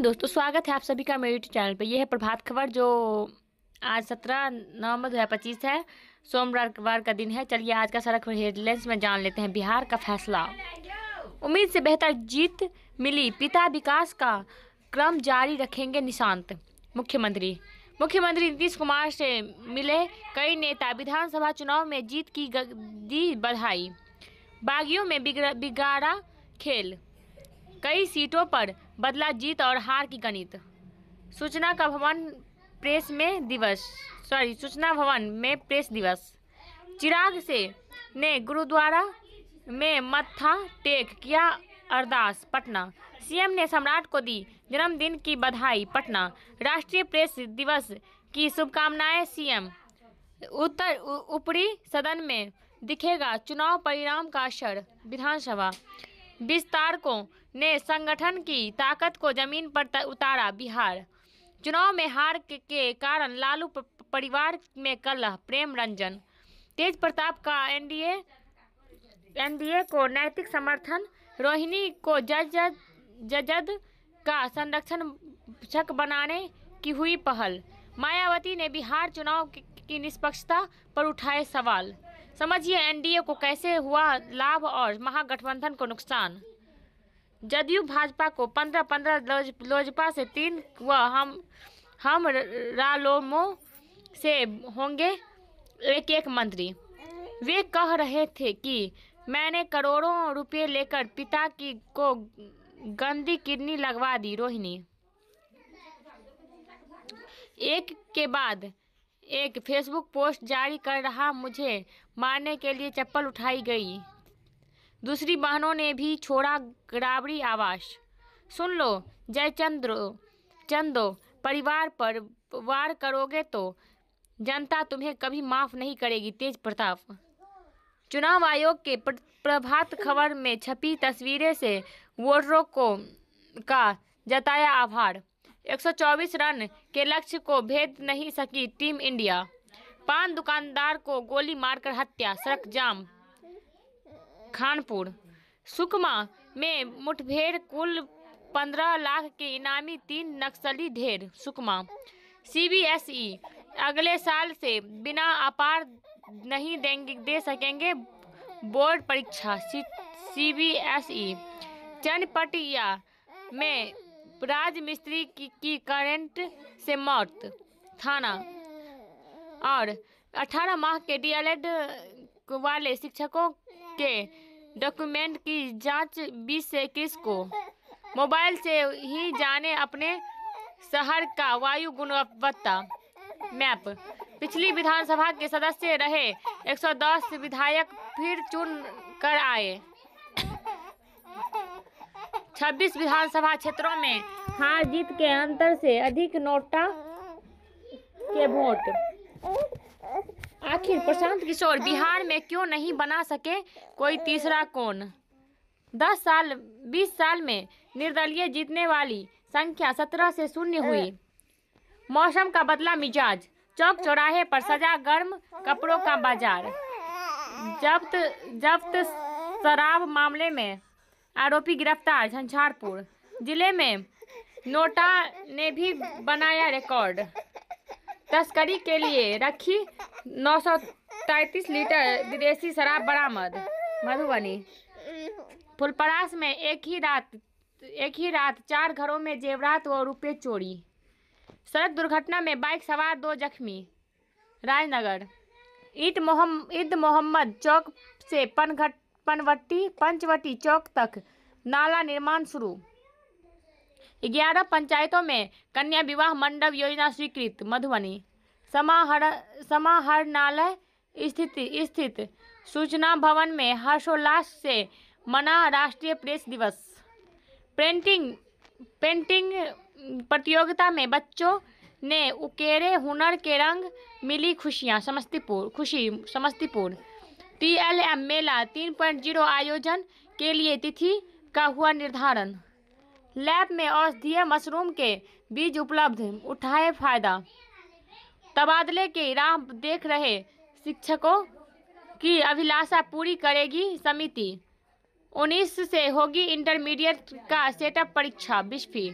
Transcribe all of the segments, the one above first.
दोस्तों, स्वागत है आप सभी का मेरे यूट्यूब चैनल पर। यह है प्रभात खबर जो आज 17 नवंबर 2025 है, सोमवार का दिन है। चलिए आज का सड़क हेडलाइंस में जान लेते हैं। बिहार का फैसला, उम्मीद से बेहतर जीत मिली, पिता विकास का क्रम जारी रखेंगे निशांत। मुख्यमंत्री नीतीश कुमार से मिले कई नेता, विधानसभा चुनाव में जीत की दी बधाई। बागियों में बिगाड़ा खेल, कई सीटों पर बदला जीत और हार की गणित। सूचना भवन में प्रेस दिवस। चिराग से ने गुरुद्वारा में मत्था टेक किया अरदास, पटना। सीएम ने सम्राट को दी जन्मदिन की बधाई, पटना। राष्ट्रीय प्रेस दिवस की शुभकामनाएं, सीएम। ऊपरी सदन में दिखेगा चुनाव परिणाम का असर, विधानसभा। विस्तारकों ने संगठन की ताकत को जमीन पर उतारा, बिहार। चुनाव में हार के कारण लालू परिवार में कलह, प्रेम रंजन। तेज प्रताप का एनडीए को नैतिक समर्थन, रोहिणी को जजद का संरक्षक बनाने की हुई पहल। मायावती ने बिहार चुनाव की निष्पक्षता पर उठाए सवाल। समझिए एनडीए को कैसे हुआ लाभ और महागठबंधन को नुकसान। जदयू भाजपा को 15-15, लोजपा से 3 व हम रालोमो से होंगे 1-1 मंत्री। वे कह रहे थे कि मैंने करोड़ों रुपए लेकर पिता को गंदी किडनी लगवा दी, रोहिणी। एक के बाद एक फेसबुक पोस्ट जारी कर रहा, मुझे मारने के लिए चप्पल उठाई गई। दूसरी बहनों ने भी छोड़ा राबड़ी आवास। सुन लो चंदो, परिवार पर वार करोगे तो जनता तुम्हें कभी माफ नहीं करेगी, तेज प्रताप। चुनाव आयोग के प्रभात खबर में छपी तस्वीरें से वोटरों का जताया आभार। 124 रन के लक्ष्य को भेद नहीं सकी टीम इंडिया। पान दुकानदार को गोली मारकर हत्या, सड़क जाम, खानपुर। सुकमा में मुठभेड़, कुल 15 लाख के इनामी, 3 नक्सली ढेर, सुकमा। सीबीएसई अगले साल से बिना अपार नहीं दे सकेंगे बोर्ड परीक्षा, सीबीएसई। चनपटिया में राजमिस्त्री की करंट से मौत, थाना। और 18 माह के डीएलएड वाले शिक्षकों के डॉक्यूमेंट की जांच 20 से 21 को। मोबाइल से ही जाने अपने शहर का वायु गुणवत्ता मैप। पिछली विधानसभा के सदस्य रहे 110 विधायक फिर चुन कर आए। 26 विधानसभा क्षेत्रों में हार जीत के अंतर से अधिक नोटा के वोट। आखिर प्रशांत किशोर बिहार में क्यों नहीं बना सके कोई तीसरा कौन? 20 साल में निर्दलीय जीतने वाली संख्या 17 से 0 हुई। मौसम का बदला मिजाज, चौक चौराहे पर सजा गर्म कपड़ों का बाजार। जब्त शराब मामले में आरोपी गिरफ्तार, झंझारपुर। जिले में नोटा ने भी बनाया रिकॉर्ड, तस्करी के लिए रखी 933 लीटर विदेशी शराब बरामद, मधुबनी। फुलपरास में एक ही रात 4 घरों में जेवरात व रुपये चोरी। सड़क दुर्घटना में बाइक सवार 2 जख्मी, राजनगर। ईद मोहम्मद चौक से पंचवटी चौक तक नाला निर्माण शुरू। 11 पंचायतों में कन्या विवाह मंडप योजना स्वीकृत, मधुबनी। समाहरणालय स्थित सूचना भवन में हर्षोल्लास से मना राष्ट्रीय प्रेस दिवस। पेंटिंग प्रतियोगिता में बच्चों ने उकेरे हुनर के रंग, मिली खुशियां, समस्तीपुर। TLM मेला 3.0 आयोजन के लिए तिथि का हुआ निर्धारण। लैब में औषधीय मशरूम के बीज उपलब्ध, उठाए फायदा। तबादले की राह देख रहे शिक्षकों की अभिलाषा पूरी करेगी समिति। 19 से होगी इंटरमीडिएट का सेटअप परीक्षा, बिस्फी।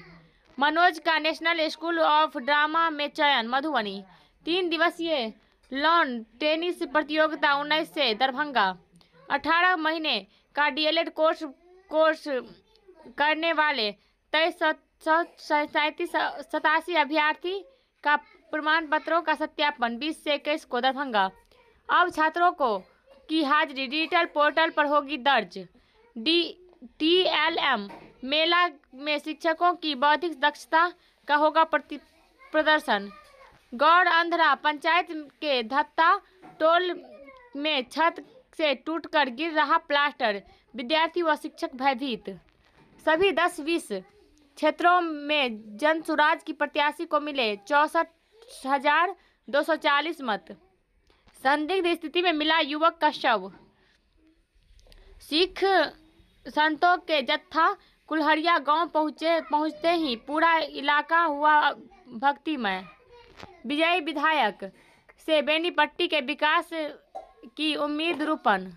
मनोज का नेशनल स्कूल ऑफ ड्रामा में चयन। मधुबनी। 3 दिवसीय लॉन टेनिस प्रतियोगिता 19 से दरभंगा। 18 महीने का डीएलएड कोर्स करने वाले 2387 अभ्यर्थी का प्रमाण पत्रों का सत्यापन 20 से 21 को दरभंगा। अब छात्रों की हाजिरी डिजिटल पोर्टल पर होगी दर्ज। TLM मेला में शिक्षकों की बौद्धिक दक्षता का होगा प्रदर्शन। गौड़ अंधरा पंचायत के धत्ता टोल में छत से टूटकर गिर रहा प्लास्टर, विद्यार्थी व शिक्षक भयभीत। सभी 10-20 क्षेत्रों में जन सुराज की प्रत्याशी को मिले 64,240 मत। संदिग्ध स्थिति में मिला युवक का शव। सिख संतों के जत्था कुल्हड़िया गांव पहुंचते ही पूरा इलाका हुआ भक्तिमय। विजयी विधायक से बेनीपट्टी के विकास की उम्मीद रूपन।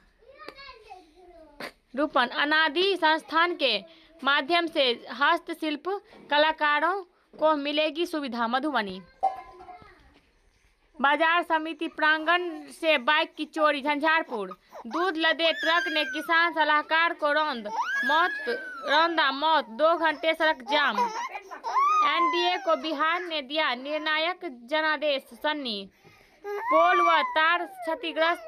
अनादि संस्थान के माध्यम से हस्तशिल्प कलाकारों को मिलेगी सुविधा। मधुबनी। बाजार समिति प्रांगण से बाइक की चोरी। झंझारपुर। दूध लदे ट्रक ने किसान सलाहकार को रौंदा मौत। 2 घंटे सड़क जाम। एनडीए को बिहार ने दिया निर्णायक जनादेश। सन्नी। पोल व तार क्षतिग्रस्त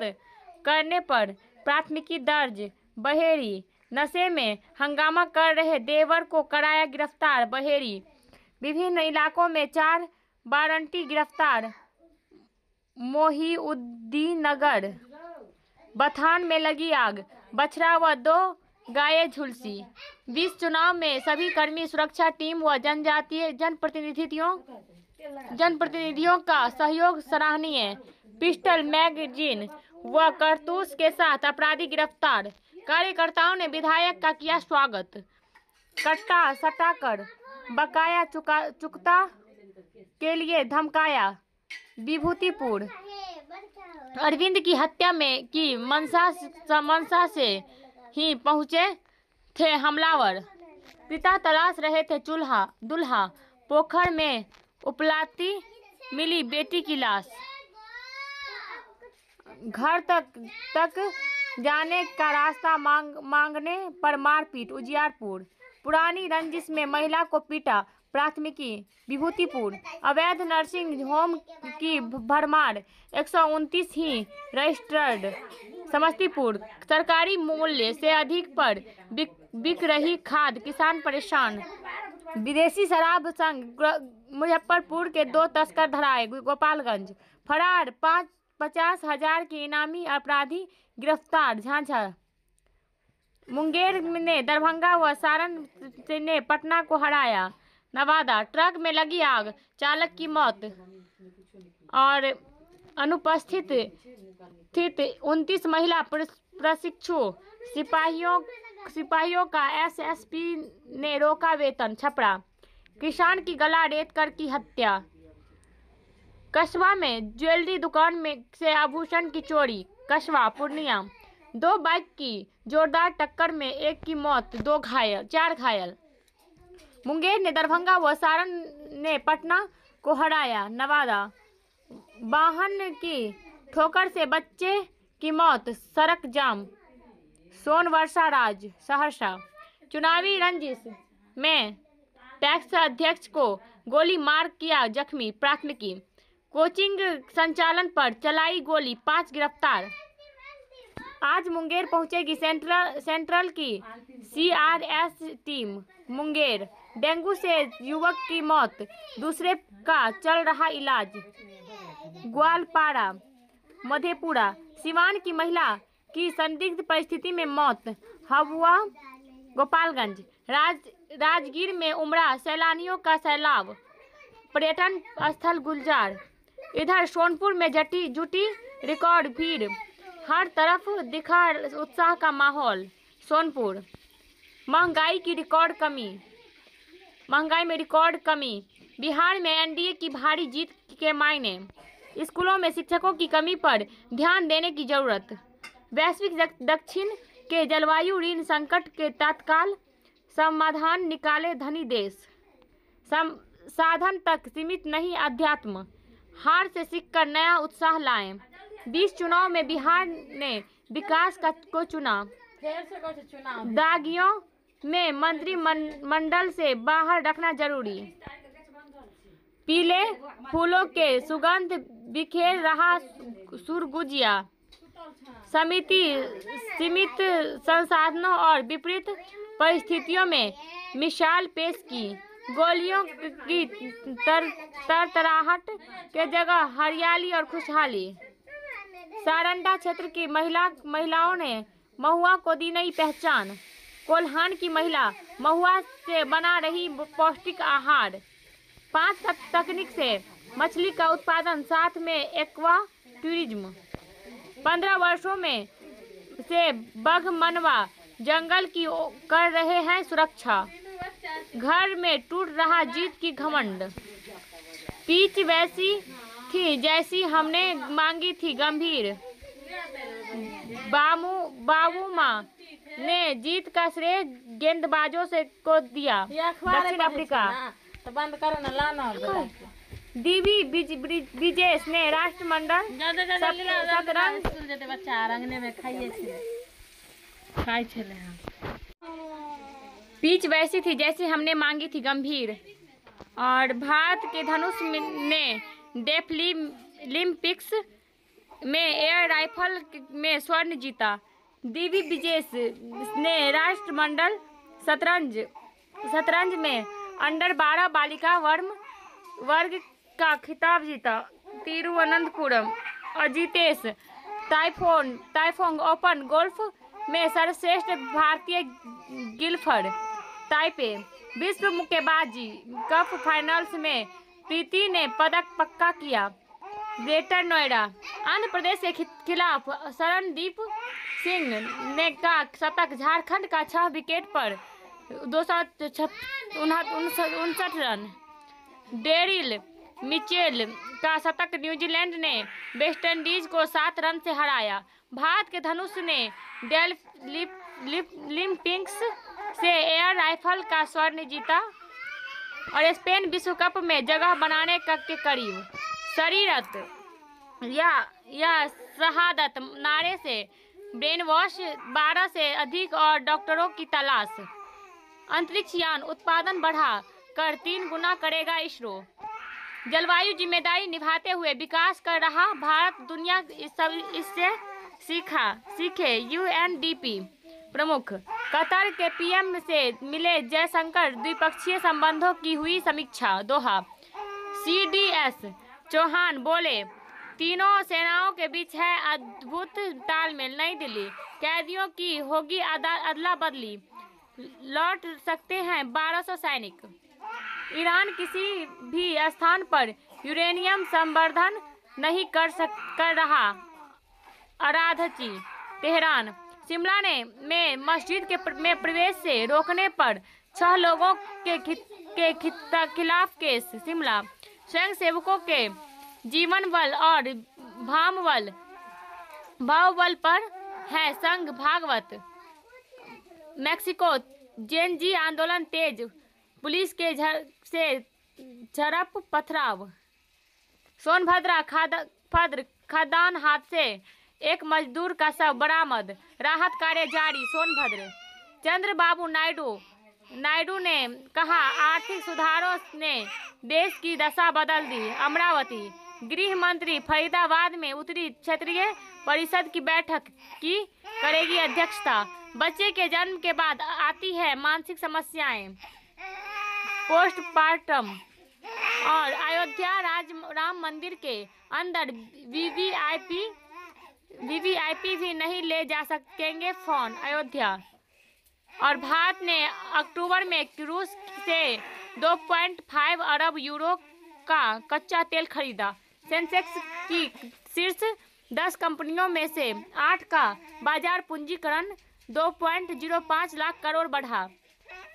करने पर प्राथमिकी दर्ज। बहेड़ी। नशे में हंगामा कर रहे देवर को कराया गिरफ्तार। बहेड़ी। विभिन्न इलाकों में 4 वारंटी गिरफ्तार। मोहिउद्दीननगर। बथान में लगी आग, बछड़ा व 2 गायें झुलसी। 20 चुनाव में सभी कर्मी सुरक्षा टीम व जनजातीय जनप्रतिनिधियों का सहयोग सराहनीय। पिस्टल, मैगजीन व कारतूस के साथ अपराधी गिरफ्तार। कार्यकर्ताओं ने विधायक का किया स्वागत। कट्टा सटाकर बकाया चुकता के लिए धमकाया। विभूतिपुर। अरविंद की हत्या में की मंशा से ही पहुंचे थे हमलावर। पिता तलाश रहे थे दुल्हा। पोखर में उपलाती मिली बेटी की लाश। घर तक जाने का रास्ता मांगने पर मारपीट। उजियारपुर। पुरानी रंजिश में महिला को पीटा, प्राथमिकी। विभूतिपुर। अवैध नर्सिंग होम की भरमार, 129 ही रजिस्टर्ड। समस्तीपुर। सरकारी मूल्य से अधिक पर बिक रही खाद, किसान परेशान। विदेशी शराब संग मुजफ्फरपुर के 2 तस्कर धराए। गोपालगंज। फरार 50,000 के इनामी अपराधी गिरफ्तार। झांझा। मुंगेर ने दरभंगा व सारण ने पटना को हराया। नवादा। ट्रक में लगी आग, चालक की मौत और अनुपस्थित 29 महिला प्रशिक्षु सिपाहियों का एसएसपी ने रोका वेतन। छपरा। किसान की गला रेत कर की हत्या। कस्बा में ज्वेलरी दुकान में से आभूषण की चोरी। कस्बा। पूर्णिया। 2 बाइक की जोरदार टक्कर में 1 की मौत, 4 घायल। मुंगेर ने दरभंगा व सारण ने पटना को हराया। नवादा। वाहन की ठोकर से बच्चे की मौत, सड़क जाम। सोनवर्षा राज। सहरसा। चुनावी रंजिश में पैक्स अध्यक्ष को गोली मार किया जख्मी, प्राथमिकी। कोचिंग संचालन पर चलाई गोली, 5 गिरफ्तार। आज मुंगेर पहुंचेगी सेंट्रल की CRS टीम। मुंगेर। डेंगू से युवक की मौत, दूसरे का चल रहा इलाज। ग्वालपाड़ा। मधेपुरा। सिवान की महिला की संदिग्ध परिस्थिति में मौत। हबुआ। गोपालगंज। राजगीर में उमड़ा सैलानियों का सैलाब, पर्यटन स्थल गुलजार। इधर सोनपुर में जुटी रिकॉर्ड भीड़, हर तरफ दिखा उत्साह का माहौल। सोनपुर। महंगाई में रिकॉर्ड कमी। बिहार में एनडीए की भारी जीत के मायने। स्कूलों में शिक्षकों की कमी पर ध्यान देने की जरूरत। वैश्विक दक्षिण के जलवायु ऋण संकट के तत्काल समाधान निकाले धनी देश। साधन तक सीमित नहीं, अध्यात्म। हार से सीखकर नया उत्साह लाएं। 20 चुनाव में बिहार ने विकास को चुना। दागियों में मंत्रिमंडल से बाहर रखना जरूरी। पीले फूलों के सुगंध बिखेर रहा सुरगुजिया। समिति सीमित संसाधनों और विपरीत परिस्थितियों में मिसाल पेश की। गोलियों की तरतराहट के जगह हरियाली और खुशहाली। सारंडा क्षेत्र की महिलाओं ने महुआ को दी नई पहचान। कोल्हान की महिला महुआ से बना रही पौष्टिक आहार। 5 तकनीक से मछली का उत्पादन, साथ में एक्वा टूरिज्म। 15 वर्षों में से बघमनवा जंगल की कर रहे हैं सुरक्षा। घर में टूट रहा जीत की घमंड। पीच वैसी थी जैसी हमने मांगी थी गंभीर। बाबू माँ ने जीत का श्रेय गेंदबाजों से को दिया। दक्षिण अफ्रीका तो बंद करो ना, लाना दीवी विजेश ने राष्ट्रमंडल शतरंज बच्चा रंगने में खाई छले। पिच वैसी थी जैसी हमने मांगी थी गंभीर। और भारत के धनुष ने डेफलिम्पिक्स में एयर राइफल में स्वर्ण जीता। दीवी विजेश ने राष्ट्रमंडल शतरंज में अंडर 12 बालिका वर्ग का खिताब जीता। तिरुवनंतपुरम अजितेश ताइफोंग ओपन गोल्फ में सर्वश्रेष्ठ भारतीय गिल्फर। ताइपे विश्व मुक्केबाजी कप फाइनल्स में प्रीति ने पदक पक्का किया। ग्रेटर नोएडा आंध्र प्रदेश के खिलाफ शरणदीप सिंह ने का शतक। झारखंड का 6 विकेट पर 259 रन। डेरिल मिचेल का शतक। न्यूजीलैंड ने वेस्टइंडीज को 7 रन से हराया। भारत के धनुष ने डेफलिम्पिक्स से एयर राइफल का स्वर्ण जीता। और स्पेन विश्व कप में जगह बनाने के करीब। शरीरत या शहादत नारे से ब्रेन वॉश 12 से अधिक और डॉक्टरों की तलाश। अंतरिक्ष यान उत्पादन बढ़ा कर 3 गुना करेगा इसरो। जलवायु जिम्मेदारी निभाते हुए विकास कर रहा भारत, दुनिया इससे सीखे। यूएनडीपी प्रमुख। कतर के पीएम से मिले जयशंकर। द्विपक्षीय संबंधों की हुई समीक्षा। दोहा। सीडीएस चौहान बोले, तीनों सेनाओं के बीच है अद्भुत तालमेल। नई दिल्ली। कैदियों की होगी अदला बदली। लौट सकते हैं 1200 सैनिक। ईरान किसी भी स्थान पर यूरेनियम संवर्धन नहीं कर रहा। आराधची। तेहरान। शिमला में मस्जिद में प्रवेश से रोकने पर 6 लोगों के खिलाफ केस। शिमला। स्वयंसेवकों के जीवन बल और भावबल पर है संघ भागवत। मैक्सिको। जेनजी आंदोलन तेज। पुलिस के से झड़प पथराव। सोनभद्र खदान हादसे। एक मजदूर का शव बरामद। राहत कार्य जारी। सोनभद्र। चंद्रबाबू नायडू ने कहा, आर्थिक सुधारों ने देश की दशा बदल दी। अमरावती। गृह मंत्री फरीदाबाद में उत्तरी क्षेत्रीय परिषद की बैठक की करेगी अध्यक्षता। बच्चे के जन्म के बाद आती है मानसिक समस्याएं। पोस्टमार्टम। और अयोध्या राम मंदिर के अंदर वीवीआईपी भी नहीं ले जा सकेंगे फोन। अयोध्या। और भारत ने अक्टूबर में रूस से 2.5 अरब यूरो का कच्चा तेल खरीदा। सेंसेक्स की शीर्ष 10 कंपनियों में से 8 का बाजार पूंजीकरण 2.05 लाख करोड़ बढ़ा।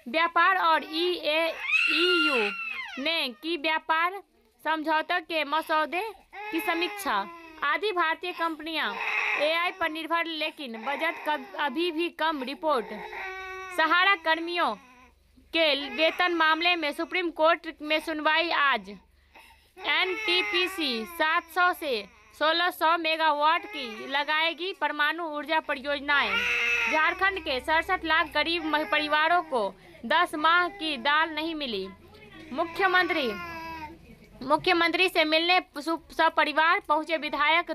व्यापार और ईयू ने की व्यापार समझौते के मसौदे की समीक्षा। आधी भारतीय कंपनियां एआई पर निर्भर, लेकिन बजट अभी भी कम। रिपोर्ट। सहारा कर्मियों के वेतन मामले में सुप्रीम कोर्ट में सुनवाई आज। एनटीपीसी 700 से 1600 मेगावाट की लगाएगी परमाणु ऊर्जा परियोजनाएं। झारखंड के 67 लाख गरीब परिवारों को 10 माह की दाल नहीं मिली। मुख्यमंत्री से मिलने सपरिवार पहुंचे विधायक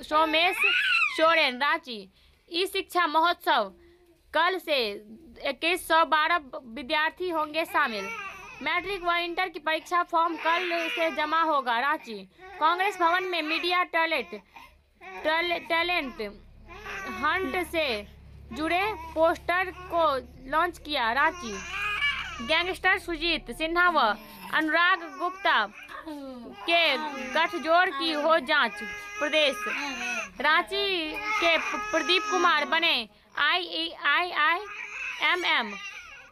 सोमेश सोरेन। रांची ई शिक्षा महोत्सव कल से 2112 विद्यार्थी होंगे शामिल। मैट्रिक व इंटर की परीक्षा फॉर्म कल से जमा होगा। रांची कांग्रेस भवन में मीडिया टैलेंट हंट से जुड़े पोस्टर को लॉन्च किया। रांची गैंगस्टर सुजीत सिन्हा व अनुराग गुप्ता के गठजोड़ की हो जांच। प्रदेश रांची के प्रदीप कुमार बने IIMM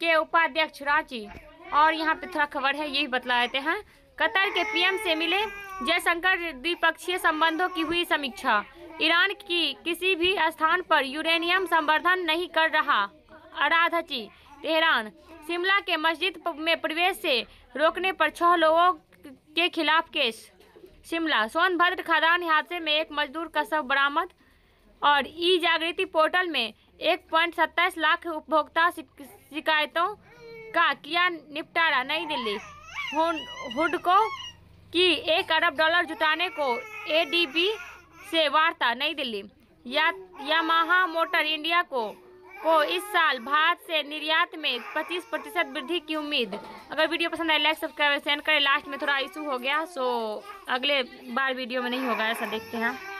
के उपाध्यक्ष। रांची और यहाँ पे थोड़ा खबर है, यही बतला देते हैं। कतर के पीएम से मिले जयशंकर, द्विपक्षीय संबंधों की हुई समीक्षा। ईरान की किसी भी स्थान पर यूरेनियम संवर्धन नहीं कर रहा। आराधची तेहरान शिमला के मस्जिद में प्रवेश से रोकने पर 6 लोगों के खिलाफ केस। शिमला सोनभद्र खदान हादसे में एक मजदूर का शव बरामद। और ई जागृति पोर्टल में 1.27 लाख उपभोक्ता शिकायतों का किया निपटारा। नई दिल्ली हुडको की $1 अरब जुटाने को ADB से वार्ता। नई दिल्ली यामाहा मोटर इंडिया को इस साल भारत से निर्यात में 25% वृद्धि की उम्मीद। अगर वीडियो पसंद आए लाइक सब्सक्राइब सेंड करें। लास्ट में थोड़ा इशू हो गया, सो अगले बार वीडियो में नहीं होगा, ऐसा देखते हैं।